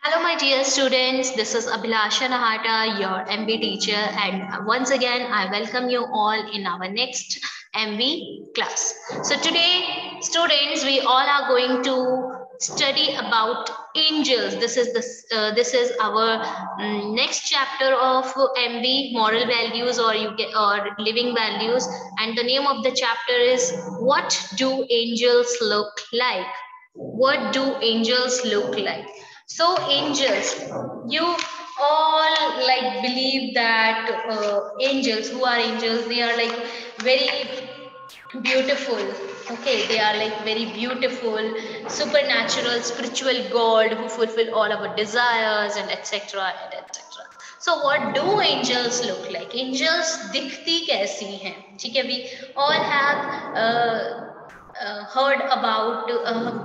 Hello, my dear students. This is Abhilasha Nahata, your MB teacher, and once again, I welcome you all in our next MB class. So, today, students, we all are going to study about angels. This is our next chapter of MB moral values, or or living values, and the name of the chapter is What Do Angels Look Like? What do angels look like? So angels, you all like believe that angels, who are angels, they are like very beautiful. Okay, they are like very beautiful, supernatural, spiritual god who fulfill all our desires and etc and etc. So what do angels look like? Angels दिखती कैसी हैं? ठीक है, we all have heard about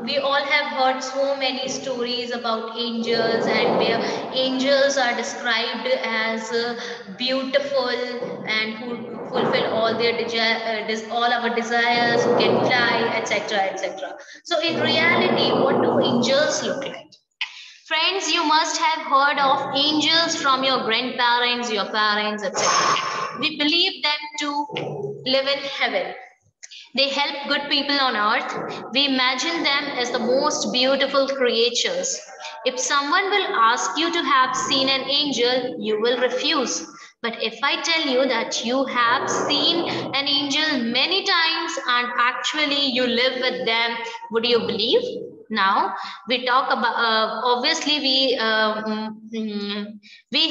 we all have heard so many stories about angels, and where angels are described as beautiful and who fulfill all their all our desires, who can fly, etc etc. So in reality, what do angels look like? Friends, you must have heard of angels from your grandparents, your parents, etc. We believe them to live in heaven. They help good people on earth. We imagine them as the most beautiful creatures. If someone will ask you to have seen an angel, you will refuse. But if I tell you that you have seen an angel many times and actually you live with them, would you believe? Now we talk about obviously we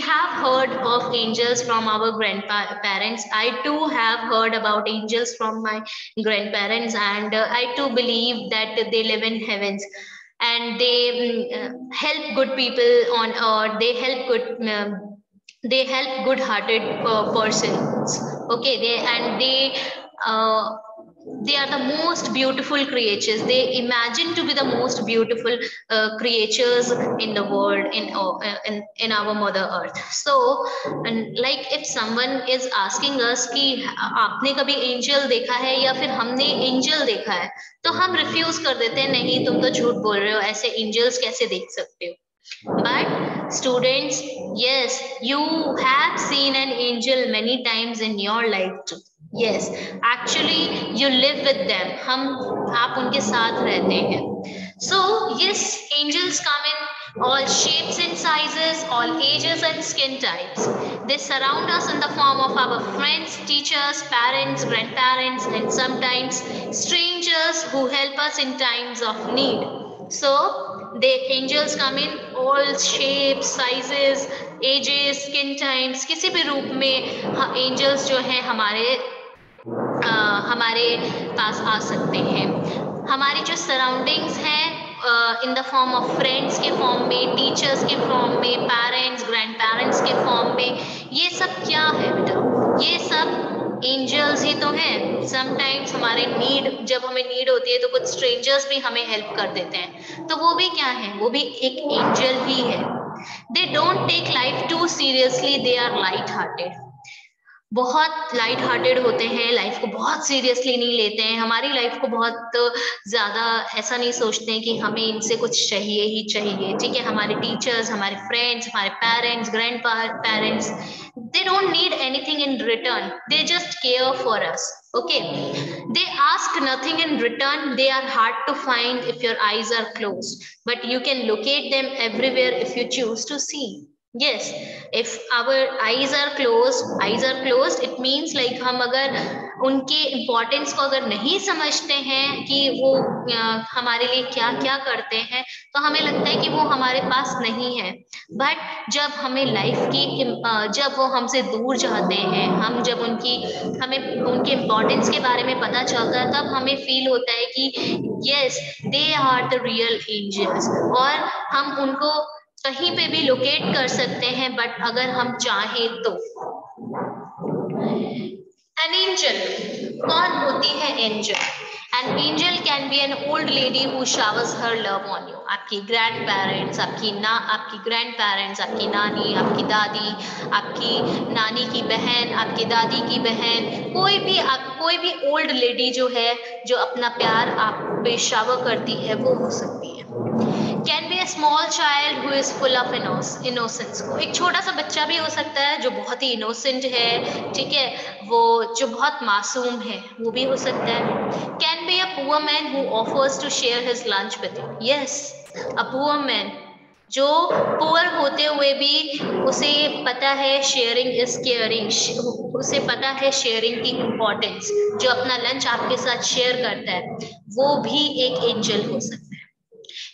have heard of angels from our grandparents. I too have heard about angels from my grandparents, and I too believe that they live in heavens, and they help good people on earth. They help good hearted persons. Okay, uh, they are the most beautiful creatures. They imagine to be the most beautiful creatures in the world, in our mother earth. So and like if someone is asking us कि आपने कभी angel देखा है या फिर हमने angel देखा है, तो हम रिफ्यूज कर देते हैं, नहीं तुम तो झूठ बोल रहे हो, ऐसे एंजल्स कैसे देख सकते हो. But students, yes, you have seen an angel many times in your life too. Yes, actually you live with them. आप उनके साथ रहते हैं. So yes, angels come in all shapes and sizes, all ages and skin types. They surround us in the form of our friends, teachers, parents, grandparents, and sometimes strangers who help us in times of need. So the angels come in all shapes, sizes, ages, skin types. किसी भी रूप में angels जो हैं हमारे पास आ सकते हैं. हमारी जो सराउंडिंग्स हैं in the form of friends के फॉर्म में, टीचर्स के फॉर्म में, पेरेंट्स, ग्रैंड पेरेंट्स के फॉर्म में, ये सब क्या है बेटा? ये सब एंजल्स ही तो हैं. समटाइम्स हमारे नीड, जब हमें नीड होती है तो कुछ स्ट्रेंजर्स भी हमें हेल्प कर देते हैं, तो वो भी क्या है? वो भी एक एंजल ही है. They don't take life too seriously, they are light hearted. बहुत लाइट हार्टेड होते हैं, लाइफ को बहुत सीरियसली नहीं लेते हैं, हमारी लाइफ को बहुत ज्यादा ऐसा नहीं सोचते हैं कि हमें इनसे कुछ चाहिए ही चाहिए. ठीक है, हमारे टीचर्स, हमारे फ्रेंड्स, हमारे parents, grand parents, they don't need anything in return, they just care for us. Okay, they ask nothing in return. They are hard to find if your eyes are closed, but you can locate them everywhere if you choose to see. Yes, if our eyes are closed, it means like हम अगर उनके importance को अगर नहीं समझते हैं कि वो हमारे लिए क्या क्या करते हैं, तो हमें लगता है कि वो हमारे पास नहीं है. बट जब हमें लाइफ की जब वो हमसे दूर जाते हैं, हम जब हमें उनके इम्पोर्टेंस के बारे में पता चलता है, तब हमें फील होता है कि yes, they are the real angels. और हम उनको कहीं पे भी लोकेट कर सकते हैं, बट अगर हम चाहें तो. एन एंजल, कौन होती है angel? An angel can be an old lady who showers her love on you. आपकी ग्रैंड पेरेंट्स, आपकी ग्रैंड पेरेंट्स, आपकी नानी, आपकी दादी, आपकी नानी की बहन, आपकी दादी की बहन, कोई भी ओल्ड लेडी जो है, जो अपना प्यार आप पे शावर करती है, वो हो सकती है. Can be a small child who is full of innocence. एक छोटा सा बच्चा भी हो सकता है जो बहुत ही इनोसेंट है, ठीक है, वो जो बहुत मासूम है, वो भी हो सकता है। Can be a poor man who offers to share his lunch with you. Yes, a poor man, जो पुअर होते हुए भी उसे पता है शेयरिंग इज केयरिंग, उसे पता है शेयरिंग की इम्पोर्टेंस, जो अपना लंच आपके साथ शेयर करता है, वो भी एक एंजल हो सकता है।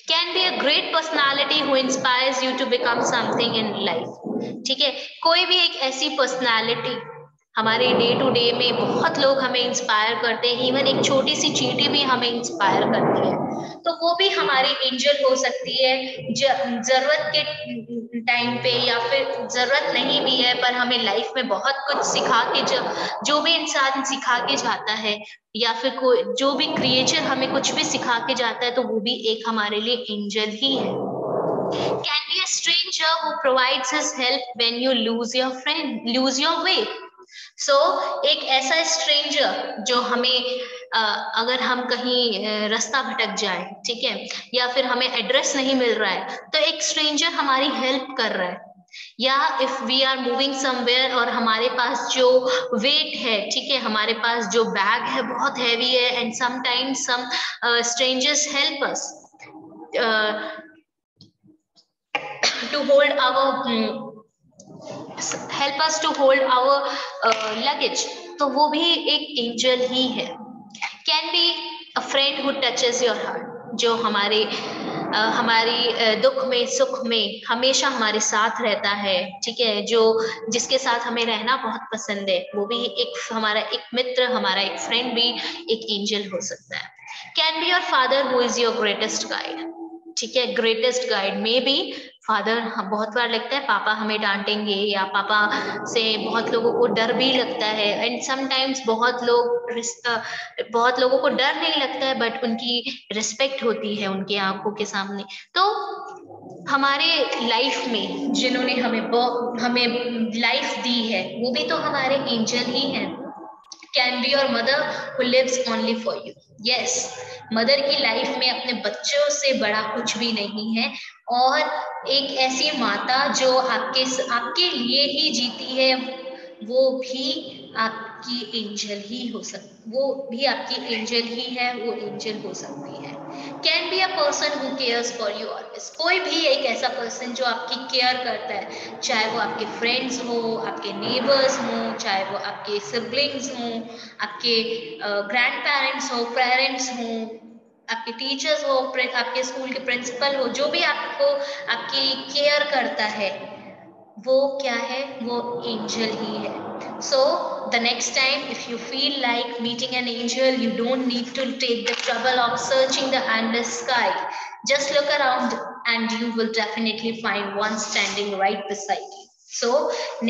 Can be a great personality who inspires you to become something in life. ठीक है, कोई भी एक ऐसी पर्सनालिटी, हमारे डे टू डे में बहुत लोग हमें इंस्पायर करते हैं, इवन एक छोटी सी चींटी भी हमें इंस्पायर करती है, तो वो भी हमारी एंजल हो सकती है। जरूरत के टाइम पे, या फिर जरूरत नहीं भी है पर हमें लाइफ में बहुत कुछ सिखा के, जो भी इंसान सिखा के जाता है, या फिर कोई जो भी क्रिएचर हमें कुछ भी सिखा के जाता है, तो वो भी एक हमारे लिए एंजल ही है। Can be a stranger who provides his help when you lose your way. So एक ऐसा स्ट्रेंजर जो हमें अगर हम कहीं रास्ता भटक जाए, ठीक है, या फिर हमें एड्रेस नहीं मिल रहा है, तो एक स्ट्रेंजर हमारी हेल्प कर रहा है। या if we are moving somewhere और हमारे पास जो वेट है, ठीक है, हमारे पास जो बैग है बहुत हैवी है, and sometimes some strangers help us to hold our help us to hold our luggage, तो वो भी एक एंजल ही है। Can be a friend who touches your heart, जो हमारी दुख में सुख में हमेशा हमारे साथ रहता है, ठीक है, जो जिसके साथ हमें रहना बहुत पसंद है, वो भी एक हमारा एक मित्र, हमारा एक फ्रेंड भी एक एंजल हो सकता है। Can be your father who is your greatest guide. ठीक है, ग्रेटेस्ट गाइड में भी फादर, बहुत बार लगता है पापा हमें डांटेंगे, या पापा से बहुत लोगों को डर भी लगता है, एंड समटाइम्स बहुत लोगों को डर नहीं लगता है, बट उनकी रिस्पेक्ट होती है उनकी आंखों के सामने। तो हमारे लाइफ में जिन्होंने हमें लाइफ दी है, वो भी तो हमारे एंजल ही हैं। Can be your mother who lives only for you. Yes, mother की लाइफ में अपने बच्चों से बड़ा कुछ भी नहीं है, और एक ऐसी माता जो आपके लिए ही जीती है, वो भी आपकी एंजल ही हो सकती, वो भी आपकी एंजल ही है, वो एंजल हो सकती है। Can be a person who cares for you always. कोई भी एक ऐसा पर्सन जो आपकी केयर करता है, चाहे वो आपके फ्रेंड्स हो, आपके नेबर्स हो, चाहे वो आपके सिबलिंग्स हो, आपके ग्रैंड पेरेंट्स हो, पेरेंट्स हो, आपके टीचर्स हो, आपके स्कूल के प्रिंसिपल हो, जो भी आपको आपकी केयर करता है, वो क्या है, वो एंजल ही है। So the next time if you feel like meeting an angel, you don't need to take the trouble of searching the endless sky. Just look around and you will definitely find one standing right beside you. So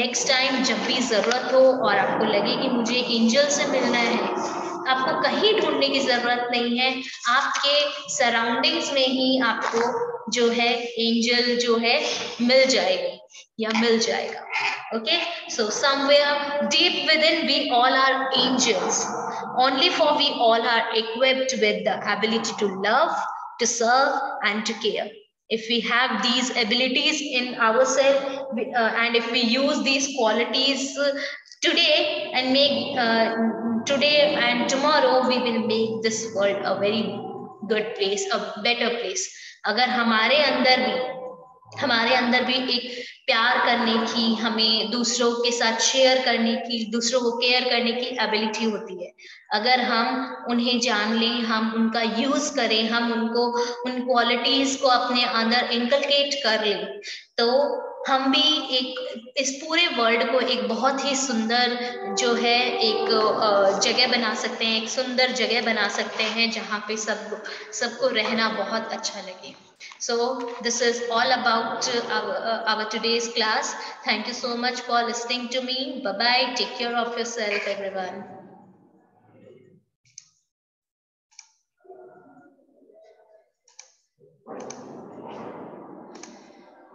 next time जब भी जरूरत हो और आपको लगे कि मुझे angel से मिलना है, आपको कहीं ढूंढने की जरूरत नहीं है, आपके सराउंडिंग्स में ही आपको जो है एंजल जो है मिल जाएगी या मिल जाएगा। Okay, so somewhere deep within we all are angels, only for we all are equipped with the ability to love, to serve and to care. If we have these abilities in ourselves, and if we use these qualities today and today and tomorrow, we will make this world a very good place, a better place. अगर हमारे अंदर भी एक प्यार करने की, हमें दूसरों के साथ शेयर करने की, दूसरों को केयर करने की एबिलिटी होती है, अगर हम उन्हें जान लें, हम उनका यूज करें, हम उन क्वालिटीज को अपने अंदर इनकलकेट कर लें, तो हम भी इस पूरे वर्ल्ड को एक बहुत ही सुंदर जो है एक जगह बना सकते हैं, एक सुंदर जगह बना सकते हैं, जहाँ पे सबको रहना बहुत अच्छा लगे। So this is all about our today's class. Thank you so much for listening to me. Bye bye. Take care of yourself, everyone.